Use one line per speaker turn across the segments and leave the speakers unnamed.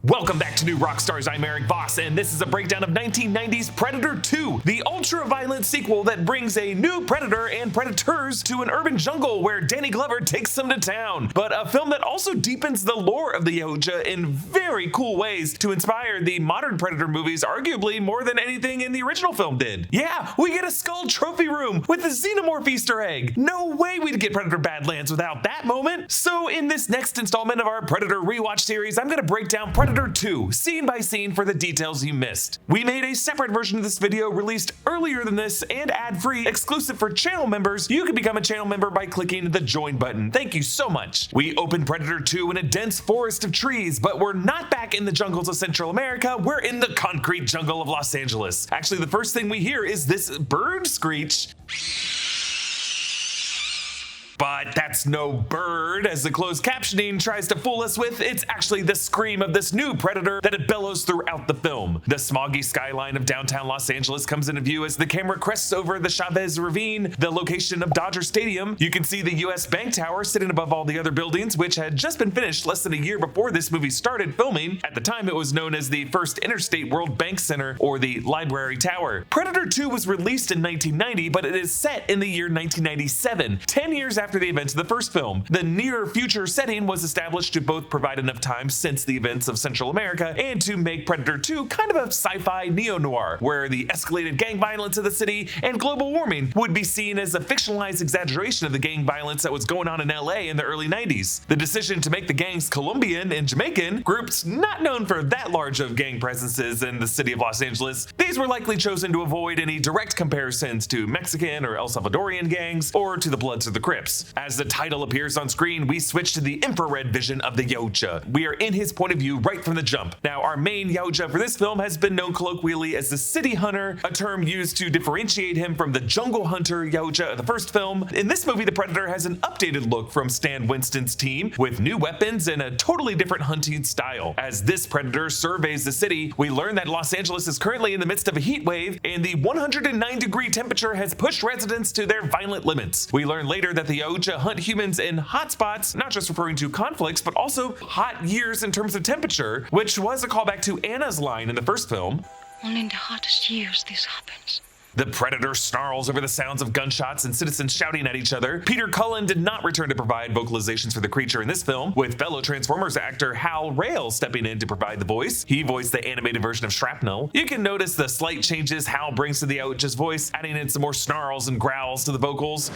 Welcome back to New Rockstars. I'm Erik Voss, and this is a breakdown of 1990's Predator 2, the ultra-violent sequel that brings a new predator and predators to an urban jungle where Danny Glover takes them to town. But a film that also deepens the lore of the Yautja in very cool ways to inspire the modern Predator movies arguably more than anything in the original film did. Yeah, we get a skull trophy room with a xenomorph Easter egg. No way we'd get Predator Badlands without that moment. So in this next installment of our Predator Rewatch series, I'm going to break down Predator 2, scene by scene for the details you missed. We made a separate version of this video released earlier than this and ad-free, exclusive for channel members. You can become a channel member by clicking the join button. Thank you so much. We open Predator 2 in a dense forest of trees, but we're not back in the jungles of Central America. We're in the concrete jungle of Los Angeles. Actually, the first thing we hear is this bird screech. But that's no bird, as the closed captioning tries to fool us with. It's actually the scream of this new predator that it bellows throughout the film. The smoggy skyline of downtown Los Angeles comes into view as the camera crests over the Chavez Ravine, the location of Dodger Stadium. You can see the US Bank Tower sitting above all the other buildings, which had just been finished less than a year before this movie started filming. At the time, it was known as the First Interstate World Bank Center, or the Library Tower. Predator 2 was released in 1990, but it is set in the year 1997, 10 years after the events of the first film. The near future setting was established to both provide enough time since the events of Central America and to make Predator 2 kind of a sci-fi neo-noir, where the escalated gang violence of the city and global warming would be seen as a fictionalized exaggeration of the gang violence that was going on in LA in the early 90s. The decision to make the gangs Colombian and Jamaican, groups not known for that large of gang presences in the city of Los Angeles, these were likely chosen to avoid any direct comparisons to Mexican or El Salvadorian gangs or to the Bloods or the Crips. As the title appears on screen, we switch to the infrared vision of the Yautja. We are in his point of view right from the jump. Now, our main Yautja for this film has been known colloquially as the City Hunter, a term used to differentiate him from the Jungle Hunter Yautja of the first film. In this movie, the Predator has an updated look from Stan Winston's team, with new weapons and a totally different hunting style. As this Predator surveys the city, we learn that Los Angeles is currently in the midst of a heat wave, and the 109-degree temperature has pushed residents to their violent limits. We learn later that the Yautja hunt humans in hot spots, not just referring to conflicts, but also hot years in terms of temperature, which was a callback to Anna's line in the first film.
Only in the hottest years this happens.
The Predator snarls over the sounds of gunshots and citizens shouting at each other. Peter Cullen did not return to provide vocalizations for the creature in this film, with fellow Transformers actor Hal Rail stepping in to provide the voice. He voiced the animated version of Shrapnel. You can notice the slight changes Hal brings to the Yautja's voice, adding in some more snarls and growls to the vocals.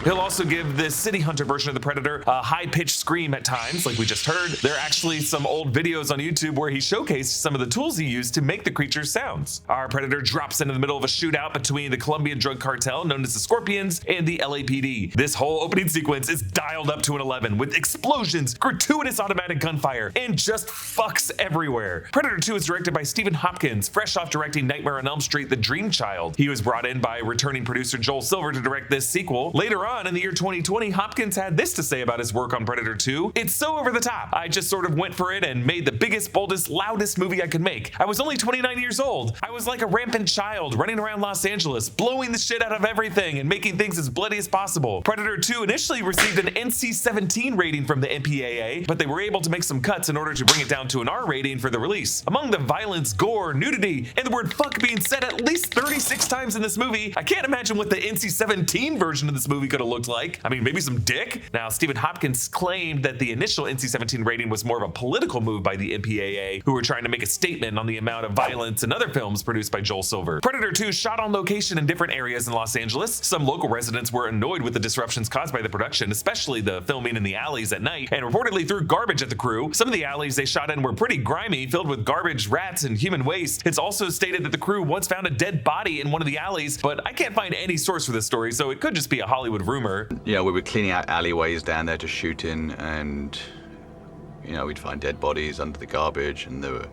He'll also give the City Hunter version of the Predator a high-pitched scream at times, like we just heard. There are actually some old videos on YouTube where he showcased some of the tools he used to make the creature's sounds. Our Predator drops into the middle of a shootout between the Colombian drug cartel known as the Scorpions and the LAPD. This whole opening sequence is dialed up to an 11 with explosions, gratuitous automatic gunfire, and just fucks everywhere. Predator 2 is directed by Stephen Hopkins, fresh off directing Nightmare on Elm Street: The Dream Child. He was brought in by returning producer Joel Silver to direct this sequel. Later on, in the year 2020, Hopkins had this to say about his work on Predator 2. It's so over the top. I just sort of went for it and made the biggest, boldest, loudest movie I could make. I was only 29 years old. I was like a rampant child running around Los Angeles, blowing the shit out of everything and making things as bloody as possible. Predator 2 initially received an NC-17 rating from the MPAA, but they were able to make some cuts in order to bring it down to an R rating for the release. Among the violence, gore, nudity, and the word fuck being said at least 36 times in this movie, I can't imagine what the NC-17 version of this movie could have looked like. I mean, maybe some dick? Now, Stephen Hopkins claimed that the initial NC-17 rating was more of a political move by the MPAA, who were trying to make a statement on the amount of violence in other films produced by Joel Silver. Predator 2 shot on location in different areas in Los Angeles. Some local residents were annoyed with the disruptions caused by the production, especially the filming in the alleys at night, and reportedly threw garbage at the crew. Some of the alleys they shot in were pretty grimy, filled with garbage, rats, and human waste. It's also stated that the crew once found a dead body in one of the alleys, but I can't find any source for this story, so it could just be a Hollywood rumor.
Yeah, we were cleaning out alleyways down there to shoot in, and we'd find dead bodies under the garbage, and there were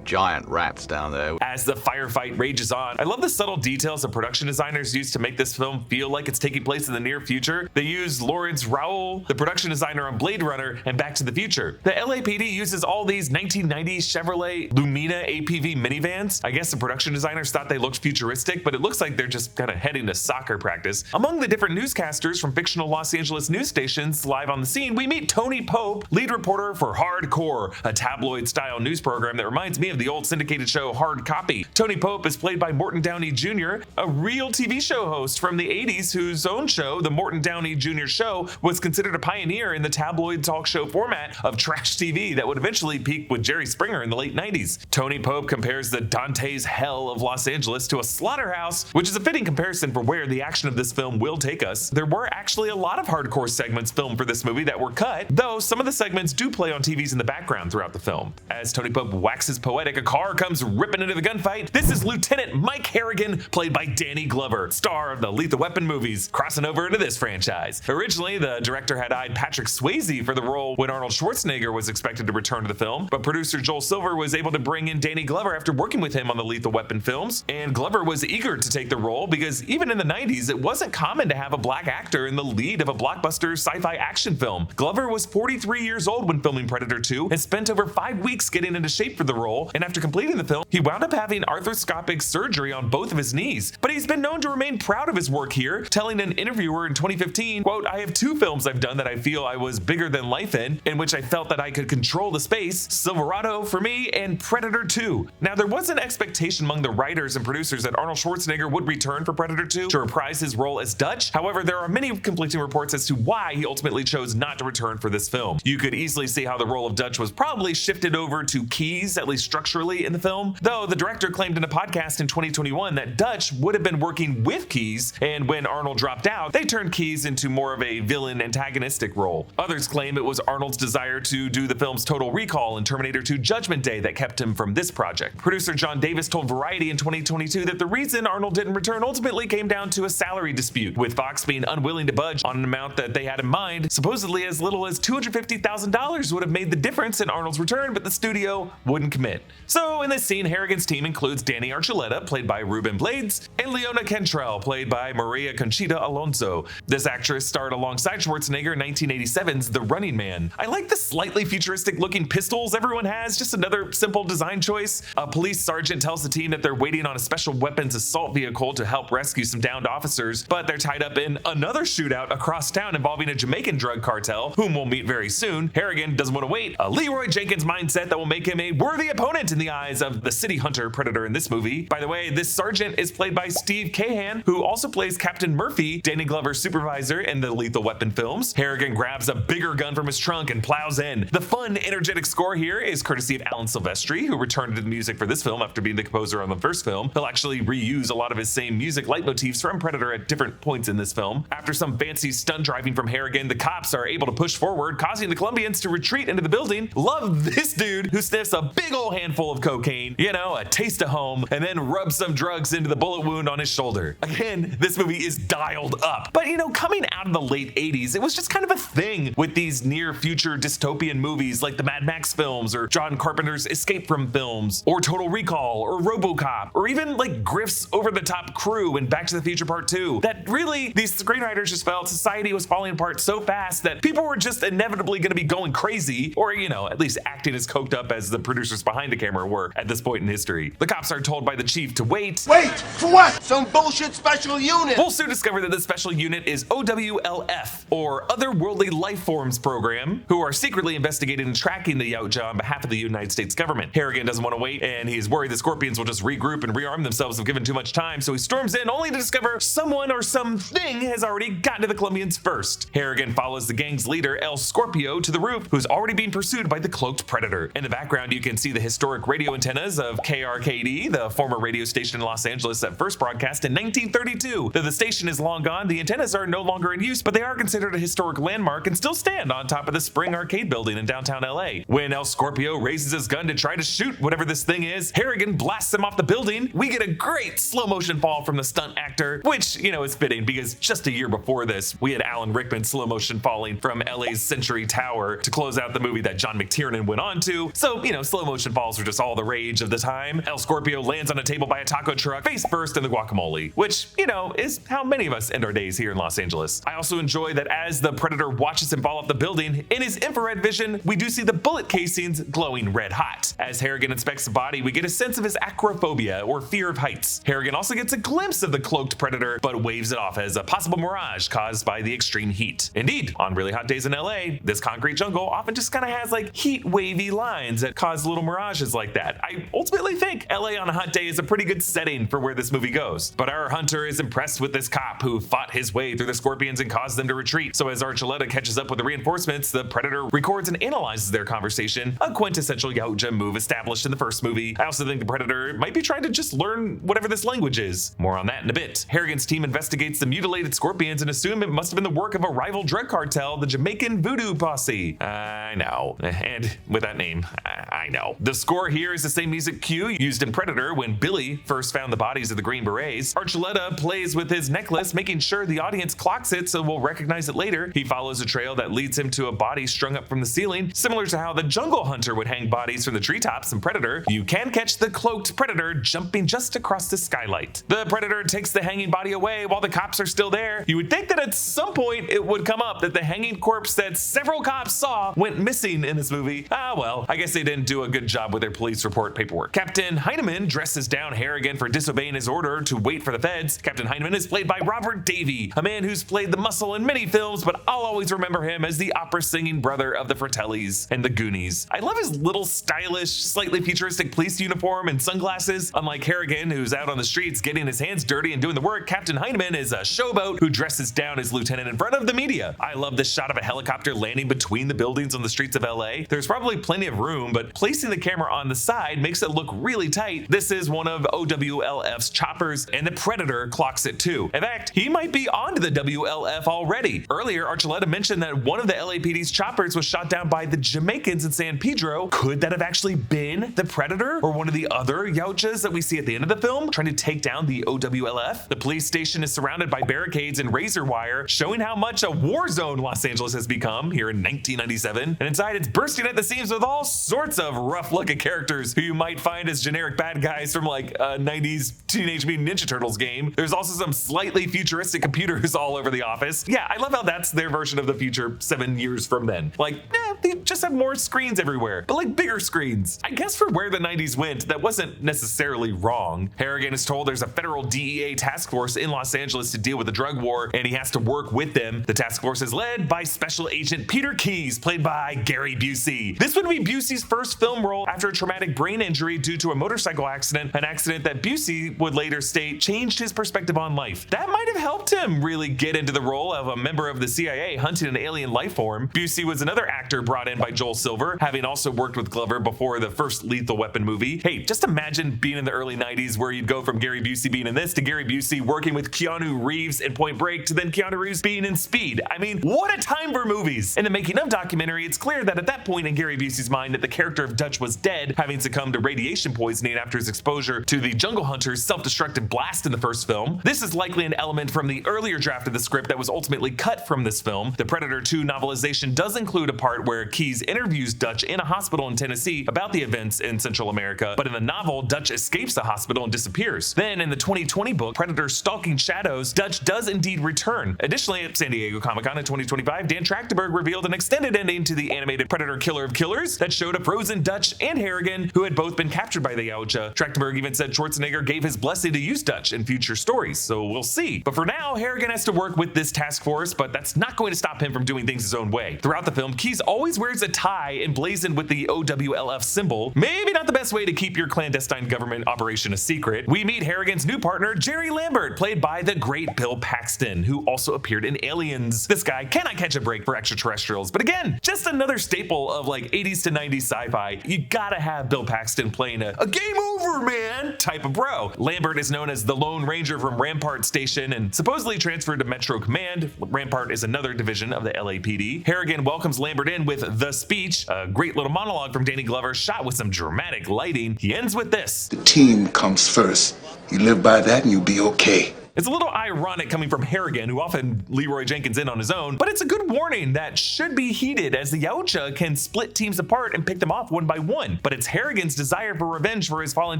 giant rats down there.
As the firefight rages on, I love the subtle details that production designers use to make this film feel like it's taking place in the near future. They use Lawrence Raoul, the production designer on Blade Runner and Back to the Future. The LAPD uses all these 1990s Chevrolet Lumina APV minivans. I guess the production designers thought they looked futuristic, but it looks like they're just kind of heading to soccer practice. Among the different newscasters from fictional Los Angeles news stations live on the scene, we meet Tony Pope, lead reporter for Hardcore, a tabloid-style news program that reminds me of the old syndicated show Hard Copy. Tony Pope is played by Morton Downey Jr., a real TV show host from the 80s whose own show, The Morton Downey Jr. Show, was considered a pioneer in the tabloid talk show format of trash TV that would eventually peak with Jerry Springer in the late 90s. Tony Pope compares the Dante's hell of Los Angeles to a slaughterhouse, which is a fitting comparison for where the action of this film will take us. There were actually a lot of hardcore segments filmed for this movie that were cut, though some of the segments do play on TVs in the background throughout the film. As Tony Pope waxes poetic, a car comes ripping into the gunfight. This is Lieutenant Mike Harrigan, played by Danny Glover, star of the Lethal Weapon movies, crossing over into this franchise. Originally, the director had eyed Patrick Swayze for the role when Arnold Schwarzenegger was expected to return to the film, but producer Joel Silver was able to bring in Danny Glover after working with him on the Lethal Weapon films, and Glover was eager to take the role because even in the 90s, it wasn't common to have a black actor in the lead of a blockbuster sci-fi action film. Glover was 43 years old when filming Predator 2 and spent over 5 weeks getting into shape for the role, and after completing the film, he wound up having arthroscopic surgery on both of his knees. But he's been known to remain proud of his work here, telling an interviewer in 2015, quote, "I have 2 films I've done that I feel I was bigger than life in which I felt that I could control the space, Silverado for me and Predator 2. Now, there was an expectation among the writers and producers that Arnold Schwarzenegger would return for Predator 2 to reprise his role as Dutch. However, there are many conflicting reports as to why he ultimately chose not to return for this film. You could easily see how the role of Dutch was probably shifted over to Keyes, at least structurally in the film, though the director claimed in a podcast in 2021 that Dutch would have been working with Keyes, and when Arnold dropped out, they turned Keyes into more of a villain antagonistic role. Others claim it was Arnold's desire to do the film's Total Recall and Terminator 2 Judgment Day that kept him from this project. Producer John Davis told Variety in 2022 that the reason Arnold didn't return ultimately came down to a salary dispute, with Fox being unwilling to budge on an amount that they had in mind. Supposedly as little as $250,000 would have made the difference in Arnold's return, but the studio wouldn't commit. So in this scene, Harrigan's team includes Danny Archuleta, played by Ruben Blades, and Leona Cantrell, played by Maria Conchita Alonso. This actress starred alongside Schwarzenegger in 1987's The Running Man. I like the slightly futuristic looking pistols everyone has, just another simple design choice. A police sergeant tells the team that they're waiting on a special weapons assault vehicle to help rescue some downed officers, but they're tied up in another shootout across town involving a Jamaican drug cartel, whom we'll meet very soon. Harrigan doesn't want to wait, a Leroy Jenkins mindset that will make him a worthy opponent in the eyes of the city hunter Predator in this movie. By the way, this sergeant is played by Steve Cahan, who also plays Captain Murphy, Danny Glover's supervisor in the Lethal Weapon films. Harrigan grabs a bigger gun from his trunk and plows in. The fun, energetic score here is courtesy of Alan Silvestri, who returned to the music for this film after being the composer on the first film. He'll actually reuse a lot of his same music leitmotifs from Predator at different points in this film. After some fancy stunt driving from Harrigan, the cops are able to push forward, causing the Colombians to retreat into the building. Love this dude who sniffs a big old handful of cocaine, you know, a taste of home, and then rubs some drugs into the bullet wound on his shoulder. Again, this movie is dialed up. But you know, coming out of the late 80s, it was just kind of a thing with these near future dystopian movies like the Mad Max films, or John Carpenter's Escape from films, or Total Recall, or RoboCop, or even like Griff's over-the-top Crew in Back to the Future Part 2, that really these screenwriters just felt society was falling apart so fast that people were just inevitably going to be going crazy, or you know, at least acting as coked up as the producers behind the camera were at this point in history. The cops are told by the chief to wait.
Wait! For what? Some bullshit special unit!
We'll soon discover that this special unit is OWLF, or Otherworldly Life Forms Program, who are secretly investigating and tracking the Yautja on behalf of the United States government. Harrigan doesn't want to wait, and he's worried the Scorpions will just regroup and rearm themselves if given too much time, so he storms in only to discover someone or something has already gotten to the Colombians first. Harrigan follows the gang's leader, El Scorpio, to the roof, who's already being pursued by the cloaked Predator. In the background, you can see the historic radio antennas of KRKD, the former radio station in Los Angeles that first broadcast in 1932. Though the station is long gone, the antennas are no longer in use, but they are considered a historic landmark and still stand on top of the Spring Arcade building in downtown LA. When El Scorpio raises his gun to try to shoot whatever this thing is, Harrigan blasts him off the building. We get a great slow motion fall from the stunt actor, which, you know, is fitting because just a year before this, we had Alan Rickman slow motion falling from LA's Century Tower to close out the movie that John McTiernan went on to. So, you know, slow motion falls meatballs were just all the rage of the time. El Scorpio lands on a table by a taco truck, face first in the guacamole, which, you know, is how many of us end our days here in Los Angeles. I also enjoy that as the Predator watches him fall off the building, in his infrared vision, we do see the bullet casings glowing red hot. As Harrigan inspects the body, we get a sense of his acrophobia, or fear of heights. Harrigan also gets a glimpse of the cloaked Predator, but waves it off as a possible mirage caused by the extreme heat. Indeed, on really hot days in LA, this concrete jungle often just kind of has like heat wavy lines that cause little mirages like that. I ultimately think LA on a hot day is a pretty good setting for where this movie goes. But our hunter is impressed with this cop who fought his way through the scorpions and caused them to retreat. So as Archuleta catches up with the reinforcements, the Predator records and analyzes their conversation, a quintessential Yautja move established in the first movie. I also think the Predator might be trying to just learn whatever this language is. More on that in a bit. Harrigan's team investigates the mutilated scorpions and assume it must have been the work of a rival drug cartel, the Jamaican Voodoo Posse. I know. And with that name, I know. The score here is the same music cue used in Predator when Billy first found the bodies of the Green Berets. Archuleta plays with his necklace, making sure the audience clocks it so we'll recognize it later. He follows a trail that leads him to a body strung up from the ceiling, similar to how the jungle hunter would hang bodies from the treetops in Predator. You can catch the cloaked Predator jumping just across the skylight. The Predator takes the hanging body away while the cops are still there. You would think that at some point it would come up that the hanging corpse that several cops saw went missing in this movie. Ah well, I guess they didn't do a good job with their police report paperwork. Captain Heineman dresses down Harrigan for disobeying his order to wait for the feds. Captain Heineman is played by Robert Davey, a man who's played the muscle in many films, but I'll always remember him as the opera singing brother of the Fratellis and the Goonies. I love his little stylish, slightly futuristic police uniform and sunglasses. Unlike Harrigan, who's out on the streets getting his hands dirty and doing the work, Captain Heineman is a showboat who dresses down his lieutenant in front of the media. I love this shot of a helicopter landing between the buildings on the streets of LA. There's probably plenty of room, but placing the camera on the side makes it look really tight. This is one of OWLF's choppers, and the Predator clocks it too. In fact, he might be onto the WLF already. Earlier, Archuleta mentioned that one of the LAPD's choppers was shot down by the Jamaicans in San Pedro. Could that have actually been the Predator or one of the other Yautjas that we see at the end of the film trying to take down the OWLF? The police station is surrounded by barricades and razor wire, showing how much a war zone Los Angeles has become here in 1997. And inside, it's bursting at the seams with all sorts of rough-looking characters who you might find as generic bad guys from like a 90s Teenage Mutant Ninja Turtles game. There's also some slightly futuristic computers all over the office. Yeah, I love how that's their version of the future 7 years from then. Like, they just have more screens everywhere, but like bigger screens. I guess for where the 90s went, that wasn't necessarily wrong. Harrigan is told there's a federal DEA task force in Los Angeles to deal with the drug war, and he has to work with them. The task force is led by Special Agent Peter Keyes, played by Gary Busey. This would be Busey's first film role after a traumatic brain injury due to a motorcycle accident, an accident that Busey would later state changed his perspective on life. That might have helped him really get into the role of a member of the CIA hunting an alien life form. Busey was another actor brought in by Joel Silver, having also worked with Glover before the first Lethal Weapon movie. Hey, just imagine being in the early 90s where you'd go from Gary Busey being in this to Gary Busey working with Keanu Reeves in Point Break to then Keanu Reeves being in Speed. I mean, what a time for movies! In the making of documentary, it's clear that at that point in Gary Busey's mind that the character of Dutch was dead, having succumbed to radiation poisoning after his exposure to the jungle hunter's self-destructive blast in the first film. This is likely an element from the earlier draft of the script that was ultimately cut from this film. The Predator 2 novelization does include a part where Keyes interviews Dutch in a hospital in Tennessee about the events in Central America, but in the novel, Dutch escapes the hospital and disappears. Then in the 2020 book, Predator Stalking Shadows, Dutch does indeed return. Additionally, at San Diego Comic-Con in 2025, Dan Trachtenberg revealed an extended ending to the animated Predator Killer of Killers that showed a frozen Dutch and Harrigan who had both been captured by the Yautja. Trachtenberg even said Schwarzenegger gave his blessing to use Dutch in future stories, so we'll see. But for now, Harrigan has to work with this task force, but that's not going to stop him from doing things his own way. Throughout the film, Keyes always wears a tie emblazoned with the OWLF symbol. Maybe not the best way to keep your clandestine government operation a secret. We meet Harrigan's new partner, Jerry Lambert, played by the great Bill Paxton, who also appeared in Aliens. This guy cannot catch a break for extraterrestrials, but again, just another staple of like 80s to 90s sci-fi. You gotta have Bill Paxton playing a game over, man type of bro. Lambert is known as the Lone Ranger from Rampart Station and supposedly transferred to Metro Command. Rampart is another division of the LAPD. Harrigan welcomes Lambert in with The Speech, a great little monologue from Danny Glover shot with some dramatic lighting. He ends with this:
"The team comes first. You live by that and you'll be okay."
It's a little ironic coming from Harrigan, who often Leroy Jenkins in on his own, but it's a good warning that should be heeded, as the Yautja can split teams apart and pick them off one by one. But it's Harrigan's desire for revenge for his fallen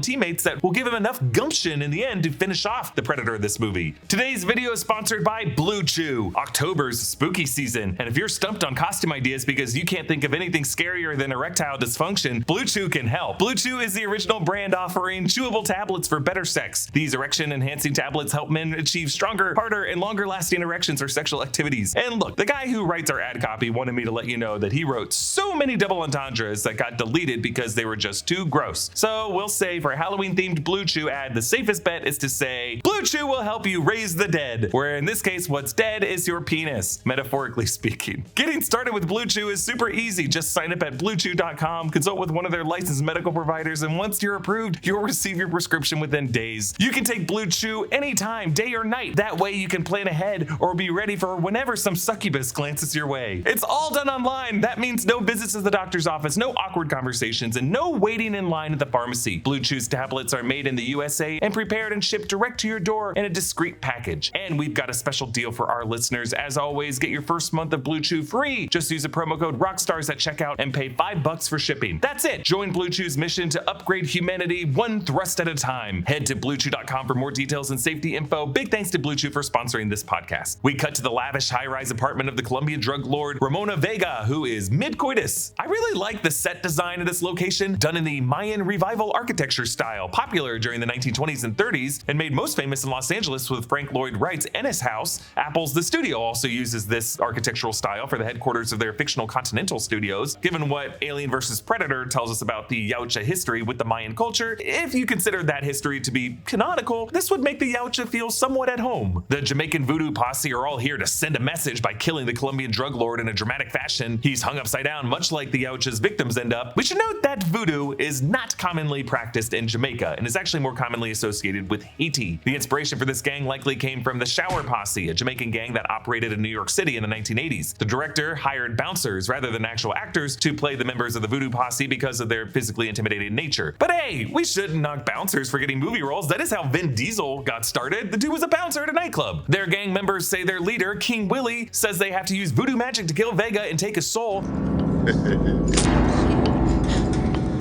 teammates that will give him enough gumption in the end to finish off the Predator of this movie. Today's video is sponsored by Blue Chew, October's spooky season. And if you're stumped on costume ideas because you can't think of anything scarier than erectile dysfunction, Blue Chew can help. Blue Chew is the original brand offering chewable tablets for better sex. These erection-enhancing tablets help men achieve stronger, harder, and longer-lasting erections or sexual activities. And look, the guy who writes our ad copy wanted me to let you know that he wrote so many double entendres that got deleted because they were just too gross. So we'll say for a Halloween-themed Blue Chew ad, the safest bet is to say, Blue Chew will help you raise the dead, where in this case, what's dead is your penis, metaphorically speaking. Getting started with Blue Chew is super easy. Just sign up at bluechew.com, consult with one of their licensed medical providers, and once you're approved, you'll receive your prescription within days. You can take Blue Chew anytime, day or night. That way you can plan ahead or be ready for whenever some succubus glances your way. It's all done online. That means no visits to the doctor's office, no awkward conversations, and no waiting in line at the pharmacy. Blue Chew's tablets are made in the USA and prepared and shipped direct to your door in a discreet package. And we've got a special deal for our listeners. As always, get your first month of Blue Chew free. Just use the promo code Rockstars at checkout and pay $5 for shipping. That's it. Join Blue Chew's mission to upgrade humanity one thrust at a time. Head to bluechew.com for more details and safety info. Big thanks to Blue Chew for sponsoring this podcast. We cut to the lavish high-rise apartment of the Colombian drug lord Ramona Vega, who is mid-coitus. I really like the set design of this location, done in the Mayan revival architecture style, popular during the 1920s and 30s, and made most famous in Los Angeles with Frank Lloyd Wright's Ennis House. Apple's The Studio also uses this architectural style for the headquarters of their fictional Continental Studios. Given what Alien vs. Predator tells us about the Yautja history with the Mayan culture, if you consider that history to be canonical, this would make the Yautja feel somewhat at home. The Jamaican voodoo posse are all here to send a message by killing the Colombian drug lord in a dramatic fashion. He's hung upside down, much like the Yautja's victims end up. We should note that voodoo is not commonly practiced in Jamaica and is actually more commonly associated with Haiti. The inspiration for this gang likely came from the Shower Posse, a Jamaican gang that operated in New York City in the 1980s. The director hired bouncers rather than actual actors to play the members of the voodoo posse because of their physically intimidating nature. But hey, we shouldn't knock bouncers for getting movie roles. That is how Vin Diesel got started. The dude was a bouncer at a nightclub. Their gang members say their leader, King Willie, says they have to use voodoo magic to kill Vega and take his soul.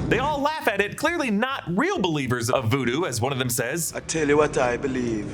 They all laugh at it, clearly not real believers of voodoo, as one of them says.
I tell you what I believe.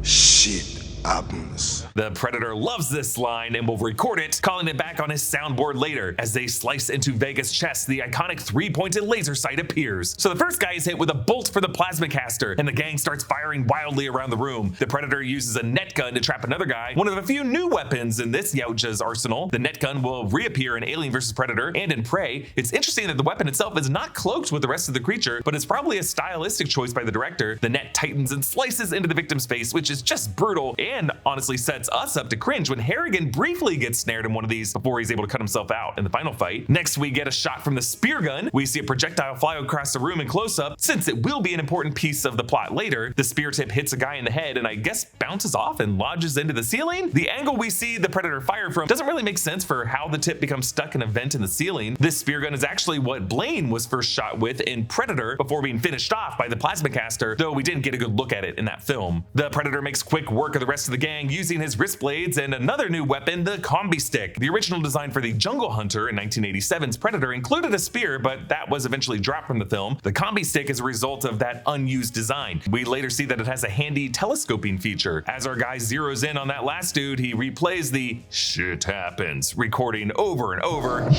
Shit happens.
The Predator loves this line and will record it, calling it back on his soundboard later. As they slice into Vega's chest, the iconic three-pointed laser sight appears. So the first guy is hit with a bolt for the plasma caster, and the gang starts firing wildly around the room. The Predator uses a net gun to trap another guy, one of a few new weapons in this Yautja's arsenal. The net gun will reappear in Alien vs. Predator and in Prey. It's interesting that the weapon itself is not cloaked with the rest of the creature, but it's probably a stylistic choice by the director. The net tightens and slices into the victim's face, which is just brutal and honestly sets us up to cringe when Harrigan briefly gets snared in one of these before he's able to cut himself out in the final fight. Next, we get a shot from the spear gun. We see a projectile fly across the room in close-up. Since it will be an important piece of the plot later, the spear tip hits a guy in the head and I guess bounces off and lodges into the ceiling. The angle we see the Predator fire from doesn't really make sense for how the tip becomes stuck in a vent in the ceiling. This spear gun is actually what Blaine was first shot with in Predator before being finished off by the plasma caster, though we didn't get a good look at it in that film. The Predator makes quick work of the rest of the gang using his wrist blades and another new weapon, the combi stick. The original design for the Jungle Hunter in 1987's Predator included a spear, but that was eventually dropped from the film. The combi stick is a result of that unused design. We later see that it has a handy telescoping feature. As our guy zeroes in on that last dude, he replays the "shit happens" recording over and over.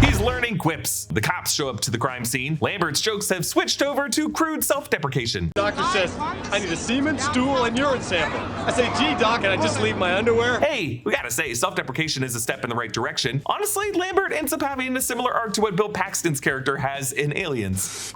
He's learning quips. The cops show up to the crime scene. Lambert's jokes have switched over to crude self-deprecation.
Doctor says, I need a semen, stool, and urine sample. I say, gee, doc, can I just leave my underwear?
Hey, we gotta say, self-deprecation is a step in the right direction. Honestly, Lambert ends up having a similar arc to what Bill Paxton's character has in Aliens.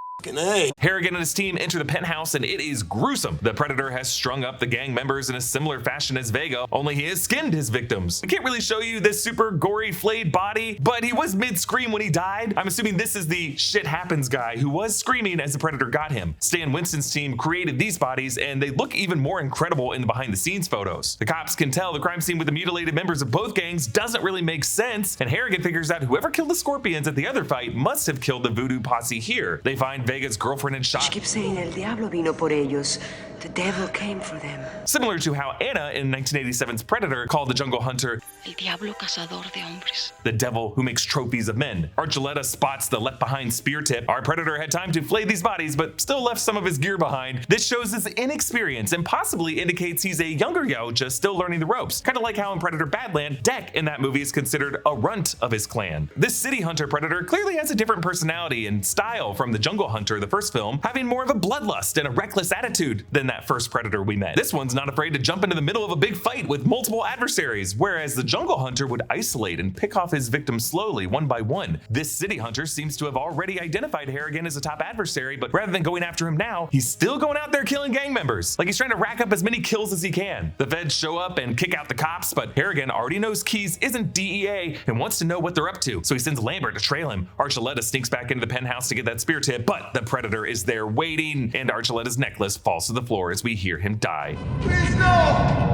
Harrigan and his team enter the penthouse and it is gruesome. The Predator has strung up the gang members in a similar fashion as Vega, only he has skinned his victims. I can't really show you this super gory flayed body, but he was mid-scream when he died. I'm assuming this is the shit happens guy who was screaming as the Predator got him. Stan Winston's team created these bodies and they look even more incredible in the behind the scenes photos. The cops can tell the crime scene with the mutilated members of both gangs doesn't really make sense, and Harrigan figures out whoever killed the Scorpions at the other fight must have killed the voodoo posse here. They find Vega's girlfriend in shock.
She keeps saying El Diablo vino por ellos. The devil came for them.
Similar to how Anna in 1987's Predator called the jungle hunter
El diablo cazador de hombres.
the devil who makes trophies of men. Archuleta spots the left behind spear tip. Our Predator had time to flay these bodies, but still left some of his gear behind. This shows his inexperience and possibly indicates he's a younger Yautja still learning the ropes. Kind of like how in Predator Badlands, Deck in that movie is considered a runt of his clan. This city hunter Predator clearly has a different personality and style from the jungle hunter, the first film, having more of a bloodlust and a reckless attitude than that first Predator we met. This one's not afraid to jump into the middle of a big fight with multiple adversaries, whereas the jungle hunter would isolate and pick off his victims slowly, one by one. This city hunter seems to have already identified Harrigan as a top adversary, but rather than going after him now, he's still going out there killing gang members. Like he's trying to rack up as many kills as he can. The feds show up and kick out the cops, but Harrigan already knows Keyes isn't DEA and wants to know what they're up to, so he sends Lambert to trail him. Archuleta sneaks back into the penthouse to get that spear tip, but the Predator is there waiting, and Archuleta's necklace falls to the floor as we hear him die.
Please no!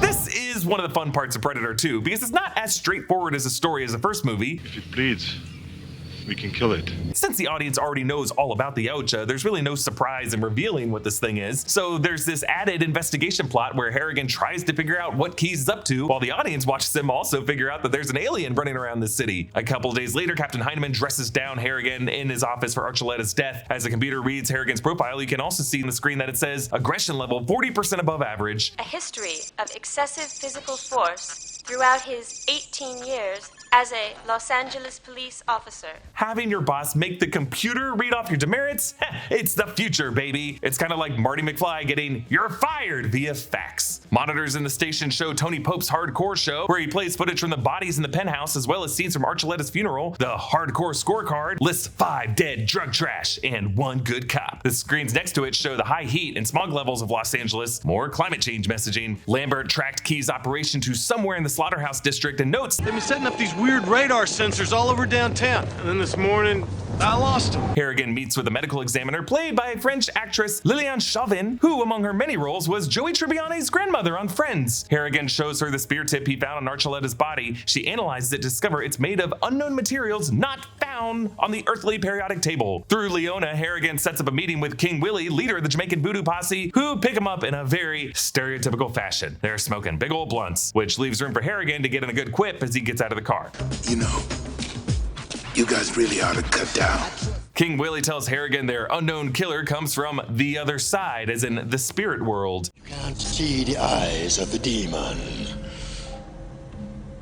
This is one of the fun parts of Predator 2 because it's not as straightforward as a story as the first movie.
If it bleeds, we can kill it.
Since the audience already knows all about the Yautja, there's really no surprise in revealing what this thing is. So there's this added investigation plot where Harrigan tries to figure out what Keyes is up to, while the audience watches him also figure out that there's an alien running around the city. A couple days later, Captain Heineman dresses down Harrigan in his office for Archuleta's death. As the computer reads Harrigan's profile, you can also see on the screen that it says aggression level 40% above average.
A history of excessive physical force throughout his 18 years as a Los Angeles police officer.
Having your boss make the computer read off your demerits? It's the future, baby. It's kind of like Marty McFly getting "you're fired" via fax. Monitors in the station show Tony Pope's hardcore show, where he plays footage from the bodies in the penthouse as well as scenes from Archuleta's funeral. The hardcore scorecard lists 5 dead drug trash and 1 good cop. The screens next to it show the high heat and smog levels of Los Angeles, more climate change messaging. Lambert tracked Keyes' operation to somewhere in the slaughterhouse district and notes
They've been setting up these weird radar sensors all over downtown. And then this morning, I lost them.
Harrigan meets with a medical examiner played by French actress Liliane Chauvin, who among her many roles was Joey Tribbiani's grandmother on Friends. Harrigan shows her the spear tip he found on Archuleta's body. She analyzes it to discover it's made of unknown materials not found on the earthly periodic table. Through Leona, Harrigan sets up a meeting with King Willie, leader of the Jamaican voodoo posse, who pick him up in a very stereotypical fashion. They're smoking big old blunts, which leaves room for Harrigan to get in a good quip as he gets out of the car.
You know, you guys really ought to cut down.
King Willie tells Harrigan their unknown killer comes from the other side, as in the spirit world.
Can't see the eyes of the demon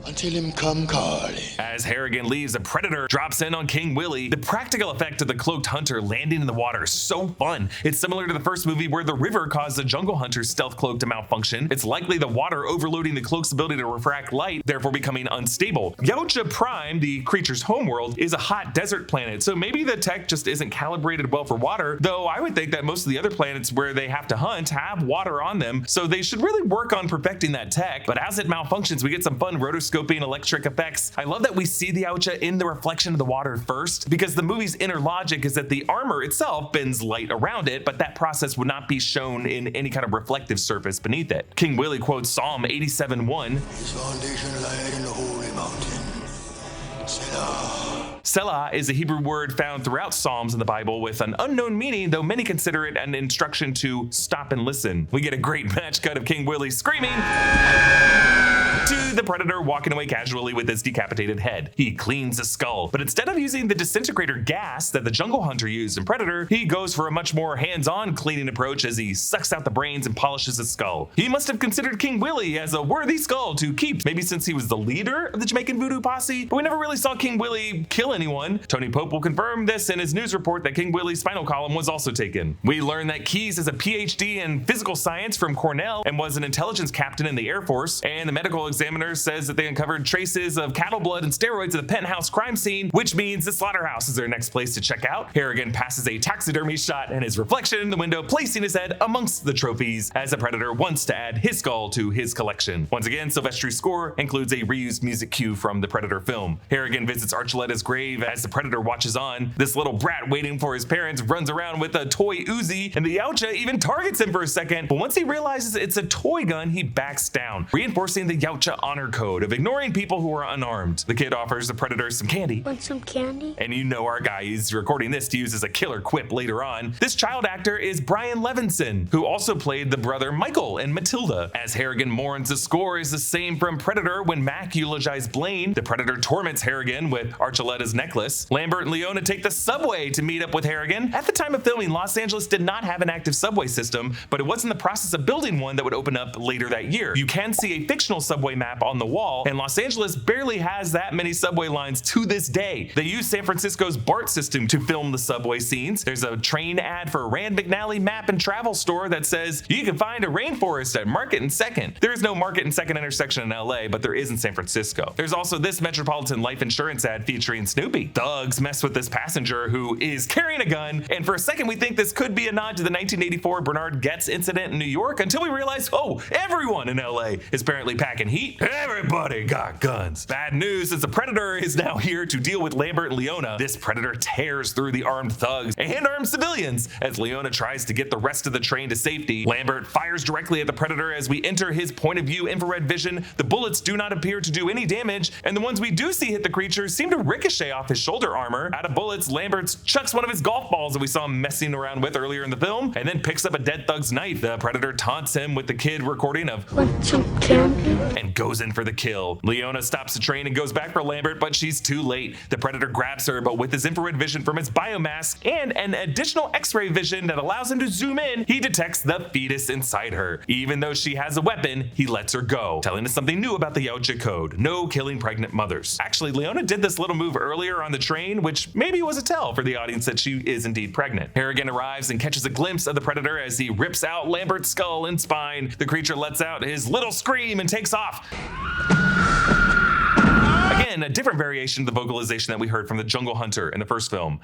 until him come calling.
As Harrigan leaves, a Predator drops in on King Willie. The practical effect of the cloaked hunter landing in the water is so fun. It's similar to the first movie where the river caused the jungle hunter's stealth cloak to malfunction. It's likely the water overloading the cloak's ability to refract light, therefore becoming unstable. Yautja Prime, the creature's homeworld, is a hot desert planet, so maybe the tech just isn't calibrated well for water, though I would think that most of the other planets where they have to hunt have water on them, so they should really work on perfecting that tech. But as it malfunctions, we get some fun rotoscoping electric effects. I love that we see the Yautja in the reflection of the water first, because the movie's inner logic is that the armor itself bends light around it, but that process would not be shown in any kind of reflective surface beneath it. King Willie quotes Psalm 87:1.
His foundation lied in the holy mountain. Selah.
Selah is a Hebrew word found throughout Psalms in the Bible with an unknown meaning, though many consider it an instruction to stop and listen. We get a great match cut of King Willie screaming to the Predator walking away casually with his decapitated head. He cleans the skull, but instead of using the disintegrator gas that the jungle hunter used in Predator, he goes for a much more hands-on cleaning approach as he sucks out the brains and polishes his skull. He must have considered King Willie as a worthy skull to keep, maybe since he was the leader of the Jamaican voodoo posse, but we never really saw King Willie kill anyone. Tony Pope will confirm this in his news report that King Willie's spinal column was also taken. We learn that Keyes is a PhD in physical science from Cornell and was an intelligence captain in the Air Force, and the medical examiner says that they uncovered traces of cattle blood and steroids at the penthouse crime scene, which means the slaughterhouse is their next place to check out. Harrigan passes a taxidermy shot and his reflection in the window, placing his head amongst the trophies as the Predator wants to add his skull to his collection. Once again, Silvestri's score includes a reused music cue from the Predator film. Harrigan visits Archuleta's grave as the Predator watches on. This little brat waiting for his parents runs around with a toy Uzi, and the Yautja even targets him for a second, but once he realizes it's a toy gun, he backs down, reinforcing the Yautja Yautja honor code of ignoring people who are unarmed. The kid offers the Predator some candy.
Want some candy?
And you know our guy is recording this to use as a killer quip later on. This child actor is Brian Levinson, who also played the brother Michael in Matilda. As Harrigan mourns, the score is the same from Predator when Mac eulogized Blaine. The Predator torments Harrigan with Archuleta's necklace. Lambert and Leona take the subway to meet up with Harrigan. At the time of filming, Los Angeles did not have an active subway system, but it was in the process of building one that would open up later that year. You can see a fictional subway map on the wall, and Los Angeles barely has that many subway lines to this day. They use San Francisco's BART system to film the subway scenes. There's a train ad for Rand McNally Map and Travel Store that says you can find a rainforest at Market and 2nd. There is no Market and 2nd intersection in LA, but there is in San Francisco. There's also this Metropolitan Life Insurance ad featuring Snoopy. Thugs mess with this passenger who is carrying a gun, and for a second we think this could be a nod to the 1984 Bernard Goetz incident in New York until we realize, oh, everyone in LA is apparently packing heat. Everybody got guns. Bad news is the Predator is now here to deal with Lambert and Leona. This Predator tears through the armed thugs and armed civilians as Leona tries to get the rest of the train to safety. Lambert fires directly at the Predator as we enter his point of view infrared vision. The bullets do not appear to do any damage, and the ones we do see hit the creature seem to ricochet off his shoulder armor. Out of bullets, Lambert chucks one of his golf balls that we saw him messing around with earlier in the film, and then picks up a dead thug's knife. The Predator taunts him with the kid recording of
Want some candy?
and goes in for the kill. Leona stops the train and goes back for Lambert, but she's too late. The Predator grabs her, but with his infrared vision from his biomask and an additional X-ray vision that allows him to zoom in, he detects the fetus inside her. Even though she has a weapon, he lets her go, telling us something new about the Yautja code: no killing pregnant mothers. Actually, Leona did this little move earlier on the train, which maybe was a tell for the audience that she is indeed pregnant. Harrigan arrives and catches a glimpse of the Predator as he rips out Lambert's skull and spine. The creature lets out his little scream and takes off. Again, a different variation of the vocalization that we heard from the Jungle Hunter in the first film.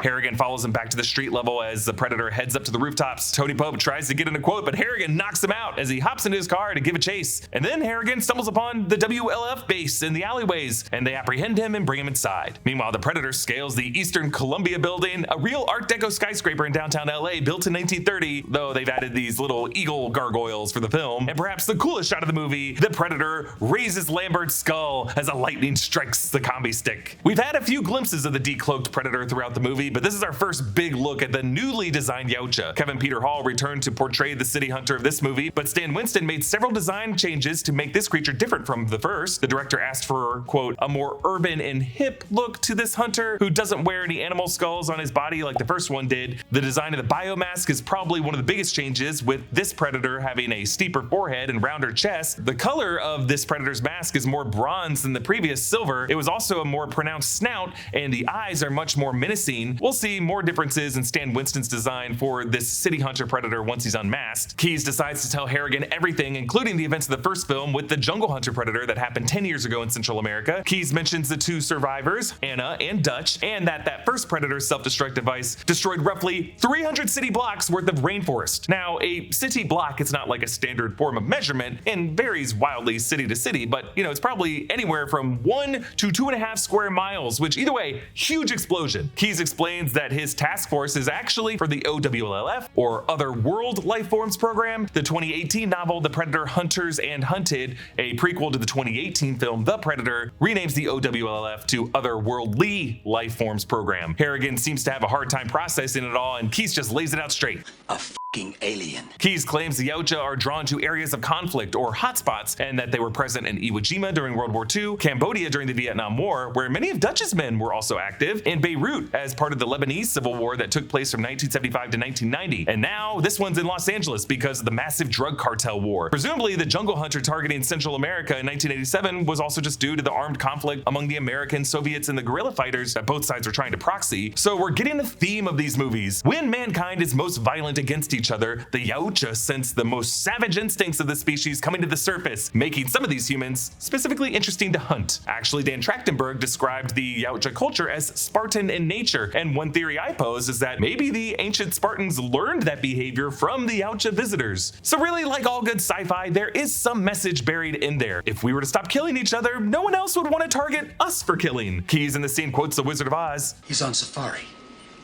Harrigan follows him back to the street level as the Predator heads up to the rooftops. Tony Pope tries to get in a quote, but Harrigan knocks him out as he hops into his car to give a chase. And then Harrigan stumbles upon the WLF base in the alleyways, and they apprehend him and bring him inside. Meanwhile, the Predator scales the Eastern Columbia building, a real Art Deco skyscraper in downtown LA built in 1930, though they've added these little eagle gargoyles for the film. And perhaps the coolest shot of the movie, the Predator raises Lambert's skull as a lightning strikes the combi stick. We've had a few glimpses of the decloaked Predator throughout the movie, but this is our first big look at the newly designed Yautja. Kevin Peter Hall returned to portray the city hunter of this movie, but Stan Winston made several design changes to make this creature different from the first. The director asked for, quote, a more urban and hip look to this hunter who doesn't wear any animal skulls on his body like the first one did. The design of the biomask is probably one of the biggest changes, with this Predator having a steeper forehead and rounder chest. The color of this Predator's mask is more bronze than the previous silver. It was also a more pronounced snout, and the eyes are much more menacing. We'll see more differences in Stan Winston's design for this city hunter Predator once he's unmasked. Keyes decides to tell Harrigan everything, including the events of the first film with the jungle hunter Predator that happened 10 years ago in Central America. Keyes mentions the two survivors, Anna and Dutch, and that first Predator's self-destruct device destroyed roughly 300 city blocks worth of rainforest. Now, a city block is not like a standard form of measurement and varies wildly city to city, but it's probably anywhere from 1 to 2.5 square miles, which either way, huge explosion. Keyes explains that his task force is actually for the OWLF, or Other World Life Forms Program. The 2018 novel The Predator Hunters and Hunted, a prequel to the 2018 film The Predator, renames the OWLF to Other Worldly Life Forms Program. Harrigan seems to have a hard time processing it all, and Keyes just lays it out straight.
A f***ing alien.
Keyes claims the Yautja are drawn to areas of conflict or hotspots, and that they were present in Iwo Jima during World War II, Cambodia during the Vietnam War, where many of Dutch's men were also active, and Beirut as part of the Lebanese Civil War that took place from 1975 to 1990. And now this one's in Los Angeles because of the massive drug cartel war. Presumably the jungle hunter targeting Central America in 1987 was also just due to the armed conflict among the Americans, Soviets, and the guerrilla fighters that both sides were trying to proxy. So we're getting the theme of these movies. When mankind is most violent against each other, the Yautja sense the most savage instincts of the species coming to the surface, making some of these humans specifically interesting to hunt. Actually, Dan Trachtenberg described the Yautja culture as Spartan in nature, and one theory I pose is that maybe the ancient Spartans learned that behavior from the Yautja visitors. So really, like all good sci-fi, there is some message buried in there. If we were to stop killing each other, no one else would want to target us for killing. Keyes in the scene quotes the Wizard of Oz.
He's on safari.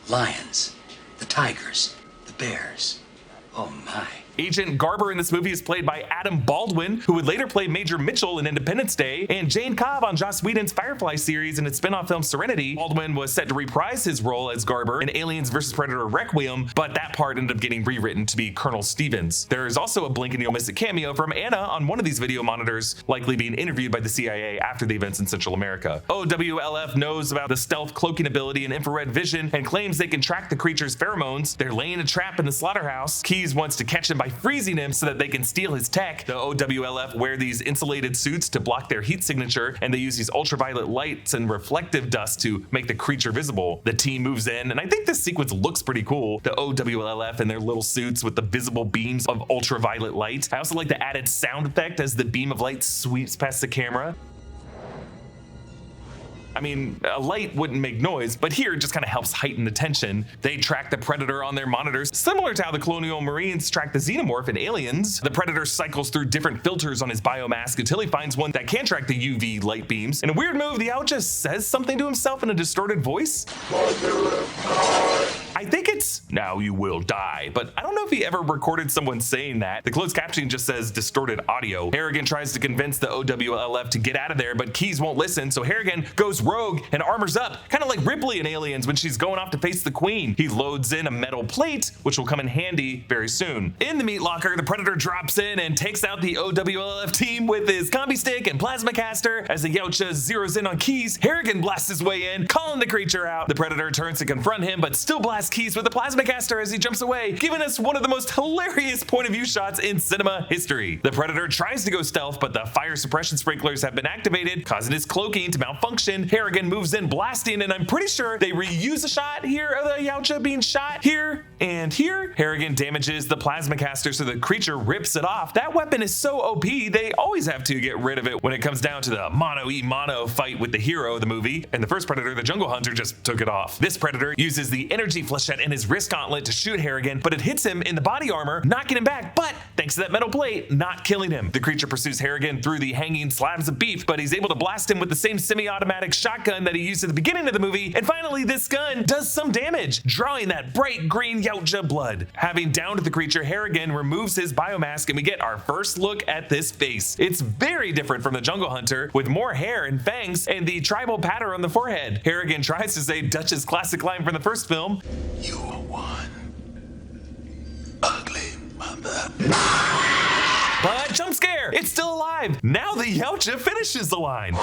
Lions, the tigers, the bears. Oh my.
Agent Garber in this movie is played by Adam Baldwin, who would later play Major Mitchell in Independence Day, and Jane Cobb on Joss Whedon's Firefly series and its spin-off film Serenity. Baldwin was set to reprise his role as Garber in Aliens vs. Predator Requiem, but that part ended up getting rewritten to be Colonel Stevens. There is also a blink and you'll miss it cameo from Anna on one of these video monitors, likely being interviewed by the CIA after the events in Central America. OWLF knows about the stealth cloaking ability and infrared vision and claims they can track the creature's pheromones. They're laying a trap in the slaughterhouse. Keyes wants to catch him by freezing him so that they can steal his tech. The OWLF wear these insulated suits to block their heat signature, and they use these ultraviolet lights and reflective dust to make the creature visible. The team moves in, and I think this sequence looks pretty cool. The OWLF in their little suits with the visible beams of ultraviolet light. I also like the added sound effect as the beam of light sweeps past the camera. I mean, a light wouldn't make noise, but here it just kind of helps heighten the tension. They track the Predator on their monitors, similar to how the Colonial Marines track the Xenomorph in Aliens. The Predator cycles through different filters on his biomask until he finds one that can track the UV light beams. In a weird move, the Yautja says something to himself in a distorted voice. I think it's, "Now you will die," but I don't know if he ever recorded someone saying that. The closed captioning just says distorted audio. Harrigan tries to convince the OWLF to get out of there, but Keyes won't listen, so Harrigan goes rogue and armors up, kind of like Ripley in Aliens when she's going off to face the Queen. He loads in a metal plate, which will come in handy very soon. In the meat locker, the Predator drops in and takes out the OWLF team with his combi stick and plasma caster. As the Yautja zeroes in on Keyes, Harrigan blasts his way in, calling the creature out. The Predator turns to confront him, but still blasts Keyes with the plasma caster as he jumps away, giving us one of the most hilarious point of view shots in cinema history. The Predator tries to go stealth, but the fire suppression sprinklers have been activated, causing his cloaking to malfunction. Harrigan moves in blasting, and I'm pretty sure they reuse a shot here of the Yautja being shot here and here. Harrigan damages the plasma caster so the creature rips it off. That weapon is so OP, they always have to get rid of it when it comes down to the mono-e-mono fight with the hero of the movie. And the first Predator, the Jungle Hunter, just took it off. This Predator uses the energy flechette in his wrist gauntlet to shoot Harrigan, but it hits him in the body armor, knocking him back, but thanks to that metal plate, not killing him. The creature pursues Harrigan through the hanging slabs of beef, but he's able to blast him with the same semi-automatic shotgun that he used at the beginning of the movie, and finally this gun does some damage, drawing that bright green Yautja blood. Having downed the creature, Harrigan removes his biomask, and we get our first look at this face. It's very different from the Jungle Hunter, with more hair and fangs and the tribal pattern on the forehead. Harrigan tries to say Dutch's classic line from the first film,
You are one ugly mother.
but jump scare, it's still alive. Now the Yautja finishes the line.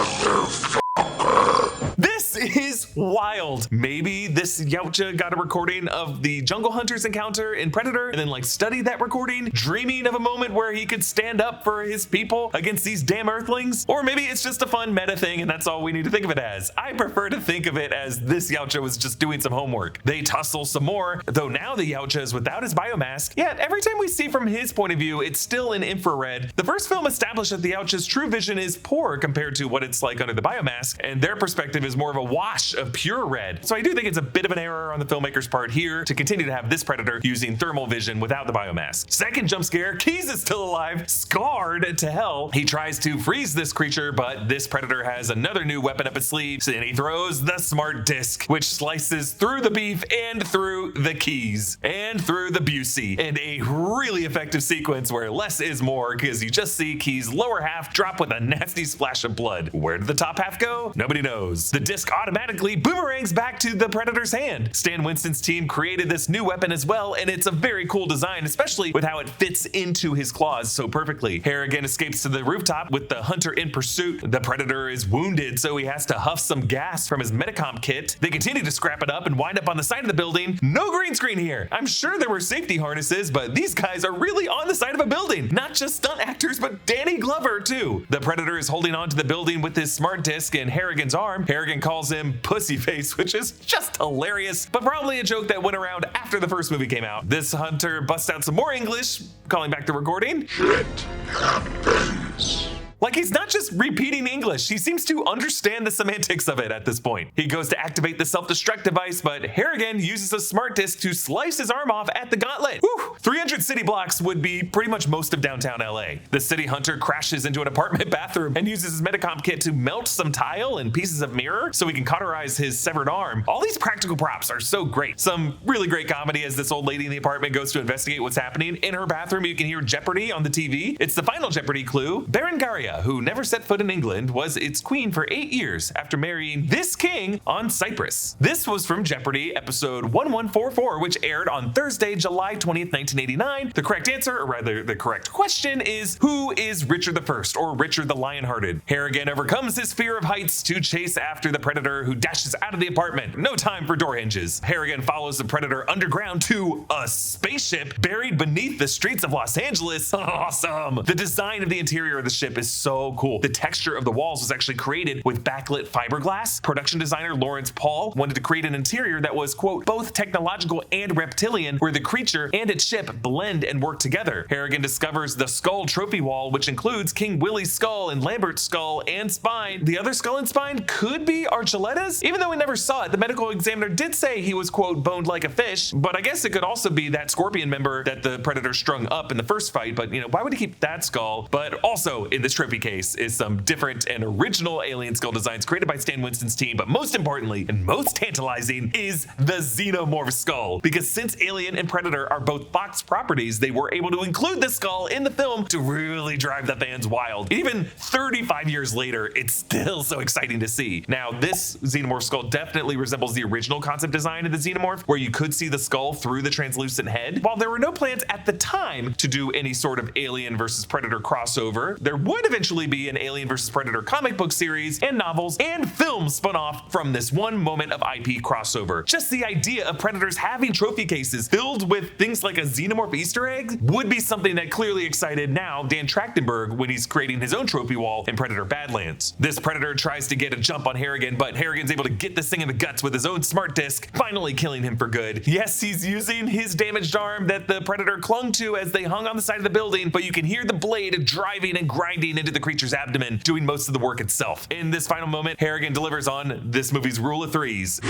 This is wild. Maybe this Yautja got a recording of the Jungle Hunter's encounter in Predator and then like studied that recording, dreaming of a moment where he could stand up for his people against these damn Earthlings. Or maybe it's just a fun meta thing and that's all we need to think of it as. I prefer to think of it as this Yautja was just doing some homework. They tussle some more, though now the Yautja is without his biomask. Yet every time we see from his point of view, it's still in infrared. The first film established that the Yautja's true vision is poor compared to what it's like under the biomask, and their perspective is more of a wash of pure red. So I do think it's a bit of an error on the filmmaker's part here to continue to have this Predator using thermal vision without the biomask. Second jump scare, Keyes is still alive, scarred to hell. He tries to freeze this creature, but this Predator has another new weapon up his sleeve, and he throws the smart disc, which slices through the beef and through the Keyes and through the Busey, and a really effective sequence where less is more because you just see Keyes' lower half drop with a nasty splash of blood. Where did the top half go? Nobody knows. The disc automatically boomerangs back to the Predator's hand. Stan Winston's team created this new weapon as well, and it's a very cool design, especially with how it fits into his claws so perfectly. Harrigan escapes to the rooftop with the Hunter in pursuit. The Predator is wounded, so he has to huff some gas from his Medicom kit. They continue to scrap it up and wind up on the side of the building. No green screen here. I'm sure there were safety harnesses, but these guys are really on the side of a building. Not just stunt actors, but Danny Glover too. The Predator is holding onto the building with his smart disc and Harrigan's arm. Harrigan calls him Pussy Face, which is just hilarious, but probably a joke that went around after the first movie came out. This Hunter busts out some more English, calling back the recording.
Shit happens.
Like he's not just repeating English, he seems to understand the semantics of it at this point. He goes to activate the self-destruct device, but Harrigan uses a smart disc to slice his arm off at the gauntlet. Whew! 300 city blocks would be pretty much most of downtown LA. The city hunter crashes into an apartment bathroom and uses his Metacomp kit to melt some tile and pieces of mirror so he can cauterize his severed arm. All these practical props are so great. Some really great comedy as this old lady in the apartment goes to investigate what's happening. In her bathroom, you can hear Jeopardy on the TV. It's the final Jeopardy clue. Berengaria, who never set foot in England, was its queen for 8 years after marrying this king on Cyprus. This was from Jeopardy episode 1144, which aired on Thursday, July 20th, 1989. The correct answer, or rather the correct question, is who is Richard I, or Richard the Lionhearted? Harrigan overcomes his fear of heights to chase after the Predator, who dashes out of the apartment. No time for door hinges. Harrigan follows the Predator underground to a spaceship buried beneath the streets of Los Angeles. Awesome! The design of the interior of the ship is so cool. The texture of the walls was actually created with backlit fiberglass. Production designer Lawrence Paul wanted to create an interior that was, quote, both technological and reptilian, where the creature and its ship blend and work together. Harrigan discovers the skull trophy wall, which includes King Willie's skull and Lambert's skull and spine. The other skull and spine could be Archuleta's. Even though we never saw it, the medical examiner did say he was, quote, boned like a fish, but I guess it could also be that scorpion member that the Predator strung up in the first fight, but why would he keep that skull? But also in this trophy case is some different and original alien skull designs created by Stan Winston's team, but most importantly and most tantalizing is the Xenomorph skull, because since Alien and Predator are both Fox properties, they were able to include this skull in the film to really drive the fans wild. Even 35 years later, it's still so exciting to see. Now, this Xenomorph skull definitely resembles the original concept design of the Xenomorph, where you could see the skull through the translucent head. While there were no plans at the time to do any sort of Alien versus Predator crossover, there would eventually be an Alien versus Predator comic book series and novels and films spun off from this one moment of IP crossover. Just the idea of Predators having trophy cases filled with things like a Xenomorph Easter egg would be something that clearly excited now Dan Trachtenberg when he's creating his own trophy wall in Predator Badlands. This Predator tries to get a jump on Harrigan, but Harrigan's able to get this thing in the guts with his own smart disc, finally killing him for good. Yes, he's using his damaged arm that the Predator clung to as they hung on the side of the building, but you can hear the blade driving and grinding into the creature's abdomen, doing most of the work itself. In this final moment, Harrigan delivers on this movie's rule of threes.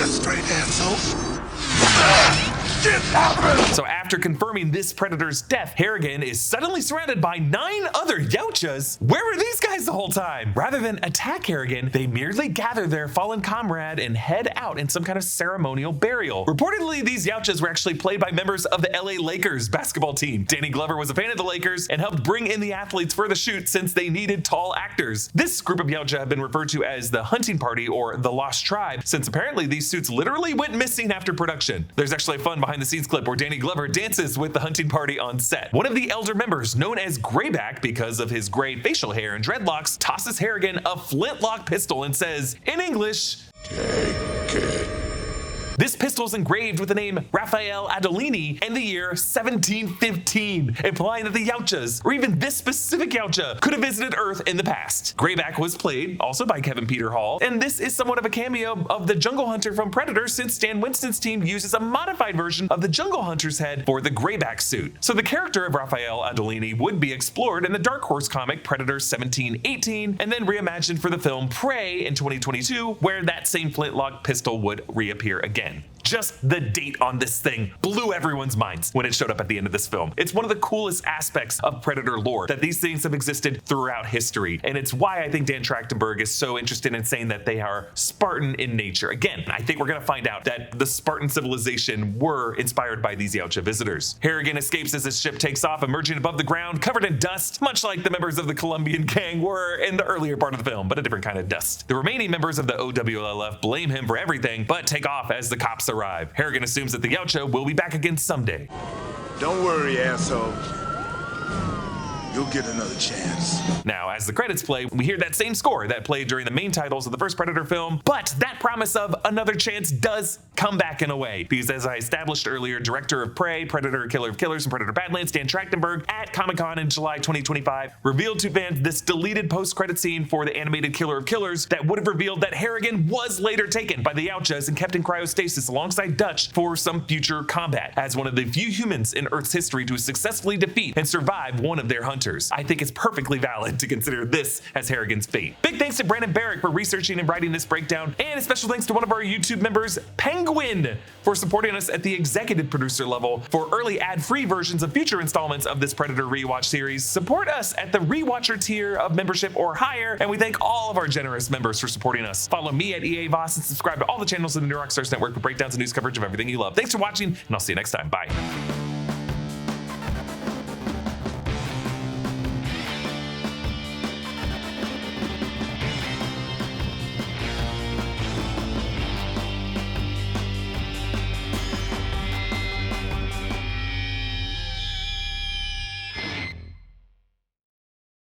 Straight asshole.
So after confirming this Predator's death, Harrigan is suddenly surrounded by 9 other Yautjas. Where were these guys the whole time? Rather than attack Harrigan, they merely gather their fallen comrade and head out in some kind of ceremonial burial. Reportedly, these Yautjas were actually played by members of the LA Lakers basketball team. Danny Glover was a fan of the Lakers and helped bring in the athletes for the shoot since they needed tall actors. This group of Yautja have been referred to as the Hunting Party or the Lost Tribe, since apparently these suits literally went missing after production. There's actually a fun behind the scenes clip where Danny Glover dances with the Hunting Party on set. One of the elder members, known as Grayback because of his gray facial hair and dreadlocks, tosses Harrigan a flintlock pistol and says, in English,
Take it.
This pistol is engraved with the name Raphael Adolini and the year 1715, implying that the Yautjas, or even this specific Yautja, could have visited Earth in the past. Grayback was played also by Kevin Peter Hall, and this is somewhat of a cameo of the Jungle Hunter from Predator, since Stan Winston's team uses a modified version of the Jungle Hunter's head for the Grayback suit. So the character of Raphael Adolini would be explored in the Dark Horse comic Predator 1718, and then reimagined for the film Prey in 2022, where that same flintlock pistol would reappear again. Just the date on this thing blew everyone's minds when it showed up at the end of this film. It's one of the coolest aspects of Predator lore, that these things have existed throughout history, and it's why I think Dan Trachtenberg is so interested in saying that they are Spartan in nature. Again, I think we're gonna find out that the Spartan civilization were inspired by these Yautja visitors. Harrigan escapes as his ship takes off, emerging above the ground, covered in dust, much like the members of the Colombian gang were in the earlier part of the film, but a different kind of dust. The remaining members of the OWLF blame him for everything, but take off as the cops arrive. Harrigan assumes that the Yautja will be back again someday.
Don't worry, asshole. You'll get another chance.
Now, as the credits play, we hear that same score that played during the main titles of the first Predator film, but that promise of another chance does come back in a way, because as I established earlier, director of Prey, Predator, Killer of Killers, and Predator Badlands, Dan Trachtenberg, at Comic-Con in July 2025, revealed to fans this deleted post-credit scene for the animated Killer of Killers that would have revealed that Harrigan was later taken by the Yautjas and kept in cryostasis alongside Dutch for some future combat, as one of the few humans in Earth's history to successfully defeat and survive one of their hunters. I think it's perfectly valid to consider this as Harrigan's fate. Big thanks to Brandon Barrick for researching and writing this breakdown, and a special thanks to one of our YouTube members, Pengwin, for supporting us at the executive producer level. For early ad-free versions of future installments of this Predator Rewatch series, support us at the Rewatcher tier of membership or higher, and we thank all of our generous members for supporting us. Follow me at EA Voss and subscribe to all the channels in the New Rockstars Network for breakdowns and news coverage of everything you love. Thanks for watching, and I'll see you next time. Bye.